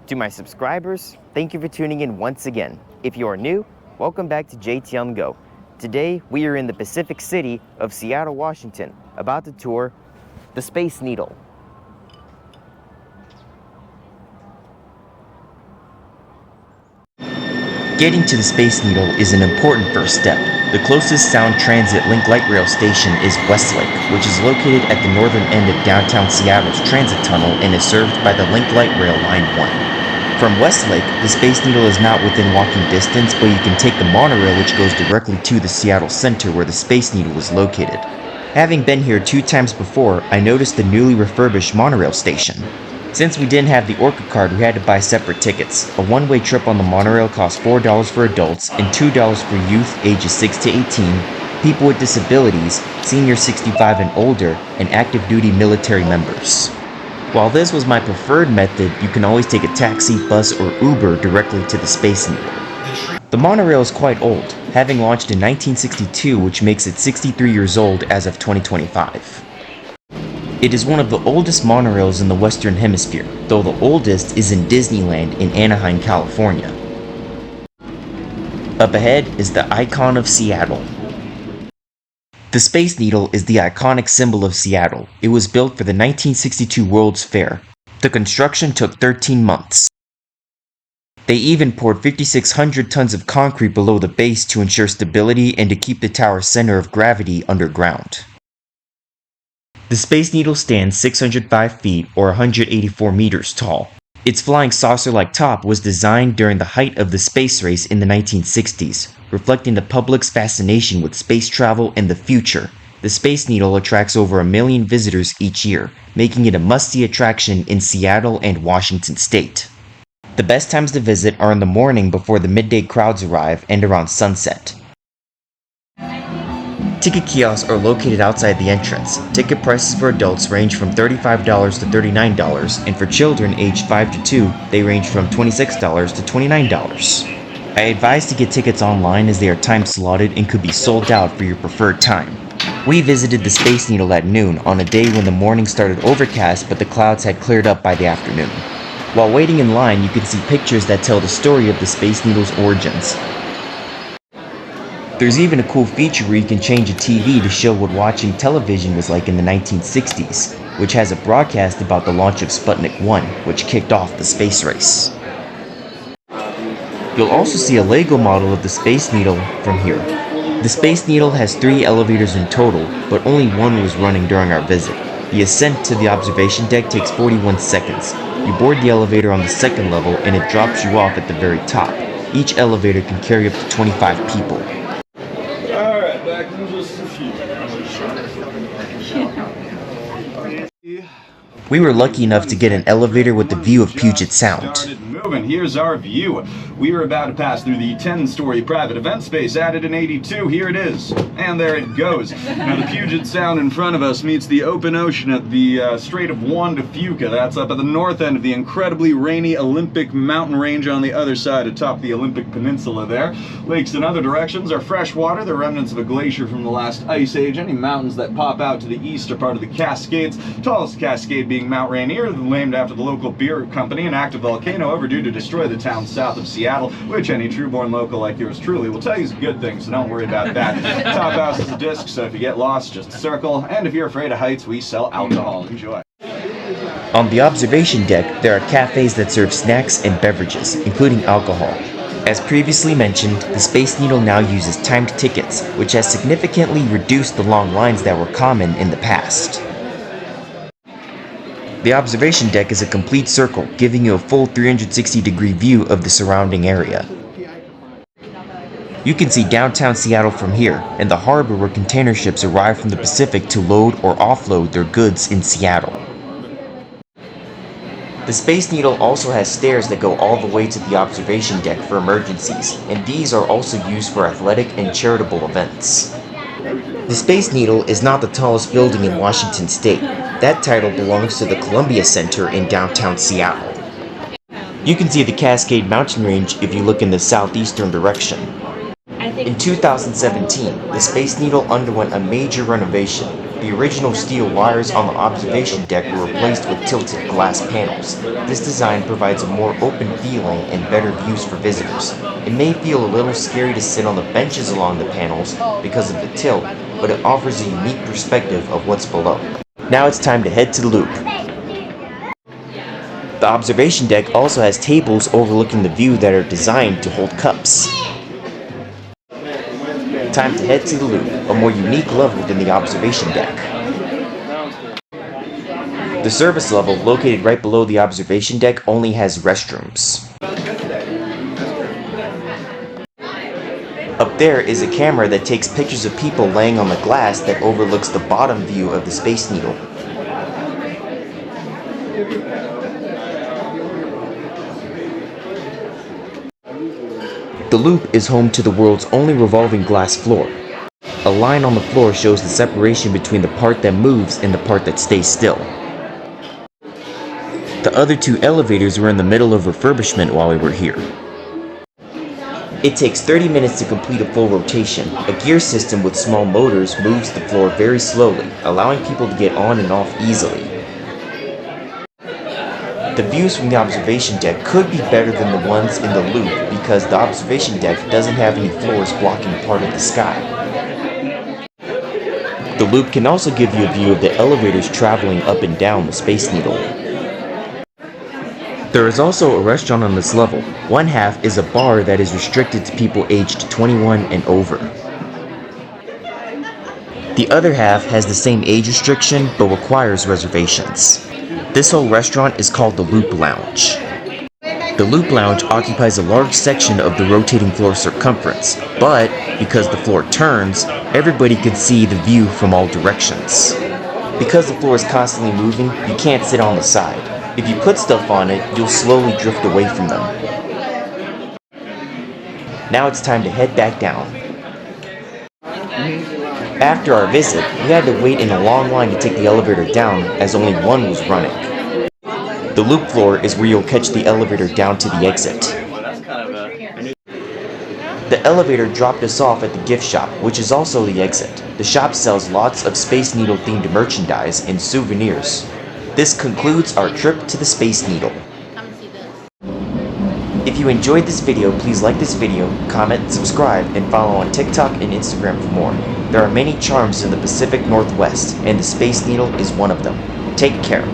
To my subscribers, thank you for tuning in once again. If you are new, welcome back to JTM Go. Today, we are in the Pacific city of Seattle, Washington, about to tour the Space Needle. Getting to the Space Needle is an important first step. The closest Sound Transit Link Light Rail station is Westlake, which is located at the northern end of downtown Seattle's transit tunnel and is served by the Link Light Rail Line 1. From Westlake, the Space Needle is not within walking distance, but you can take the monorail which goes directly to the Seattle Center where the Space Needle is located. Having been here 2 times before, I noticed the newly refurbished monorail station. Since we didn't have the Orca card, we had to buy separate tickets. A one-way trip on the monorail cost $4 for adults and $2 for youth ages 6 to 18, people with disabilities, senior 65 and older, and active duty military members. While this was my preferred method, you can always take a taxi, bus, or Uber directly to the Space Needle. The monorail is quite old, having launched in 1962, which makes it 63 years old as of 2025. It is one of the oldest monorails in the Western Hemisphere, though the oldest is in Disneyland in Anaheim, California. Up ahead is the icon of Seattle. The Space Needle is the iconic symbol of Seattle. It was built for the 1962 World's Fair. The construction took 13 months. They even poured 5,600 tons of concrete below the base to ensure stability and to keep the tower's center of gravity underground. The Space Needle stands 605 feet or 184 meters tall. Its flying saucer-like top was designed during the height of the space race in the 1960s, reflecting the public's fascination with space travel and the future. The Space Needle attracts over 1 million visitors each year, making it a must-see attraction in Seattle and Washington State. The best times to visit are in the morning before the midday crowds arrive and around sunset. Ticket kiosks are located outside the entrance. Ticket prices for adults range from $35 to $39, and for children aged 5 to 2, they range from $26 to $29. I advise to get tickets online as they are time slotted and could be sold out for your preferred time. We visited the Space Needle at noon on a day when the morning started overcast but the clouds had cleared up by the afternoon. While waiting in line, you can see pictures that tell the story of the Space Needle's origins. There's even a cool feature where you can change a TV to show what watching television was like in the 1960s, which has a broadcast about the launch of Sputnik 1, which kicked off the space race. You'll also see a Lego model of the Space Needle from here. The Space Needle has 3 elevators in total, but only one was running during our visit. The ascent to the observation deck takes 41 seconds. You board the elevator on the 2nd level and it drops you off at the very top. Each elevator can carry up to 25 people. Back in just a few. We were lucky enough to get an elevator with the view of Puget Sound. Here's our view. We are about to pass through the 10-story private event space added in '82. Here it is. And there it goes. Now the Puget Sound in front of us meets the open ocean at the Strait of Juan de Fuca. That's up at the north end of the incredibly rainy Olympic mountain range on the other side atop the Olympic Peninsula there. Lakes in other directions are freshwater, the remnants of a glacier from the last ice age. Any mountains that pop out to the east are part of the Cascades. Tallest Cascade being Mount Rainier, named after the local beer company, an active volcano overdue to destroy the town south of Seattle, which any true-born local like yours truly will tell you is a good thing, so don't worry about that. Top house is a disc, so if you get lost, just circle. And if you're afraid of heights, we sell alcohol. Enjoy. On the observation deck, there are cafes that serve snacks and beverages, including alcohol. As previously mentioned, the Space Needle now uses timed tickets, which has significantly reduced the long lines that were common in the past. The observation deck is a complete circle, giving you a full 360-degree view of the surrounding area. You can see downtown Seattle from here, and the harbor where container ships arrive from the Pacific to load or offload their goods in Seattle. The Space Needle also has stairs that go all the way to the observation deck for emergencies, and these are also used for athletic and charitable events. The Space Needle is not the tallest building in Washington State. That title belongs to the Columbia Center in downtown Seattle. You can see the Cascade Mountain Range if you look in the southeastern direction. In 2017, the Space Needle underwent a major renovation. The original steel wires on the observation deck were replaced with tilted glass panels. This design provides a more open feeling and better views for visitors. It may feel a little scary to sit on the benches along the panels because of the tilt, but it offers a unique perspective of what's below. Now it's time to head to the loop. The observation deck also has tables overlooking the view that are designed to hold cups. Time to head to the loop, a more unique level than the observation deck. The service level, located right below the observation deck, only has restrooms. Up there is a camera that takes pictures of people laying on the glass that overlooks the bottom view of the Space Needle. The loop is home to the world's only revolving glass floor. A line on the floor shows the separation between the part that moves and the part that stays still. The other two elevators were in the middle of refurbishment while we were here. It takes 30 minutes to complete a full rotation. A gear system with small motors moves the floor very slowly, allowing people to get on and off easily. The views from the observation deck could be better than the ones in the loop because the observation deck doesn't have any floors blocking part of the sky. The loop can also give you a view of the elevators traveling up and down the Space Needle. There is also a restaurant on this level. One half is a bar that is restricted to people aged 21 and over. The other half has the same age restriction but requires reservations. This whole restaurant is called the Loop Lounge. The Loop Lounge occupies a large section of the rotating floor circumference, but because the floor turns, everybody can see the view from all directions. Because the floor is constantly moving, you can't sit on the side. If you put stuff on it, you'll slowly drift away from them. Now it's time to head back down. After our visit, we had to wait in a long line to take the elevator down as only one was running. The loop floor is where you'll catch the elevator down to the exit. The elevator dropped us off at the gift shop, which is also the exit. The shop sells lots of Space Needle themed merchandise and souvenirs. This concludes our trip to the Space Needle. If you enjoyed this video, please like this video, comment, subscribe, and follow on TikTok and Instagram for more. There are many charms in the Pacific Northwest, and the Space Needle is one of them. Take care.